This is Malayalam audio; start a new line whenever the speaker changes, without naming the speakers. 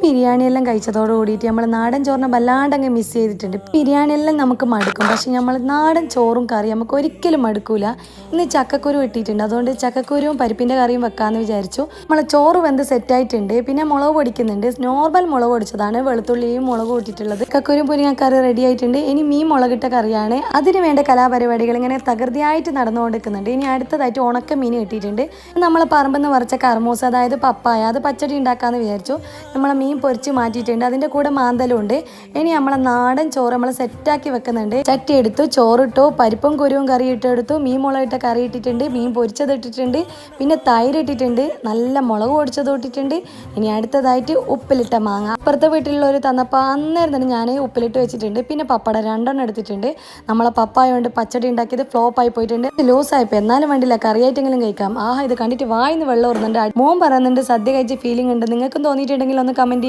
ബിരിയാണിയെല്ലാം കഴിച്ചതോട് കൂടിയിട്ട് നമ്മൾ നാടൻ ചോറിനെ വല്ലാണ്ടങ്ങ് മിസ് ചെയ്തിട്ടുണ്ട്. ബിരിയാണിയെല്ലാം നമുക്ക് മടുക്കും, പക്ഷെ നമ്മൾ നാടൻ ചോറും കറിയും നമുക്ക് ഒരിക്കലും മടുക്കൂല. ഇന്ന് ചക്കക്കുരു ഇട്ടിട്ടുണ്ട്, അതുകൊണ്ട് ചക്കക്കുരുവും പരിപ്പിൻ്റെ കറിയും വെക്കാമെന്ന് വിചാരിച്ചു. നമ്മൾ ചോറ് വെന്ത് സെറ്റായിട്ടുണ്ട്. പിന്നെ മുളക് പൊടിക്കുന്നുണ്ട്, നോർമൽ മുളക് പൊടിച്ചതാണ്, വെളുത്തുള്ളിയും മുളക് ഇട്ടിട്ടുള്ളത്. ചക്കക്കുരു മുരിങ്ങക്കറി റെഡി ആയിട്ടുണ്ട്. ഇനി മീൻ മുളകിട്ട കറിയാണ്. അതിന് വേണ്ട കലാപരിപാടികൾ ഇങ്ങനെ തകൃതിയായിട്ട് നടന്നുകൊണ്ടിരിക്കുന്നുണ്ട്. ഇനി അടുത്തതായിട്ട് ഉണക്ക മീൻ കിട്ടിയിട്ടുണ്ട്. നമ്മൾ പറമ്പിൽ നിന്ന് വറച്ച കർമൂസ, അതായത് പപ്പായ, അത് പച്ചടി ഉണ്ടാക്കാമെന്ന് വിചാരിച്ചു. നമ്മളെ മീൻ പൊരിച്ച് മാറ്റിയിട്ടുണ്ട്, അതിൻ്റെ കൂടെ മാന്തലും ഉണ്ട്. ഇനി നമ്മളെ നാടൻ ചോറ് നമ്മൾ സെറ്റാക്കി വെക്കുന്നുണ്ട്. ചട്ടി എടുത്തു, ചോറിട്ടു, പരിപ്പും കുരുവും കറി ഇട്ടെടുത്തു, മീൻ മുളകിട്ട കറി ഇട്ടിട്ടുണ്ട്, മീൻ പൊരിച്ചത് ഇട്ടിട്ടുണ്ട്, പിന്നെ തൈര് ഇട്ടിട്ടുണ്ട്, നല്ല മുളക് പൊടിച്ചത് ഇട്ടിട്ടുണ്ട്. ഇനി അടുത്തതായിട്ട് ഉപ്പിലിട്ട മാങ്ങ അപ്പുറത്തെ വീട്ടിലുള്ളവർ തന്നപ്പോൾ അന്നേരം തന്നെ ഞാൻ ഉപ്പിലിട്ട് വെച്ചിട്ടുണ്ട്. പിന്നെ പപ്പട 2 എടുത്തിട്ടുണ്ട്. നമ്മളെ പപ്പായ കൊണ്ട് പച്ചടി ഉണ്ടാക്കിയത് ഫ്ലോപ്പായി പോയിട്ടുണ്ട്, ലൂസായിപ്പോൾ. എന്നാലും വേണ്ടില്ല, കറിയായിട്ടെങ്കിലും കഴിക്കാം. ഇത് കണ്ടിട്ട് വായിന്ന് വെള്ളം വരുന്നുണ്ട്. മോൻ പറയുന്നുണ്ട് സദ്യ കഴിച്ച് ഫീലിംഗ് ഉണ്ട്. നിങ്ങൾക്കും തോന്നിയിട്ടുണ്ടെങ്കിൽ ഒന്ന് കമൻറ്റ്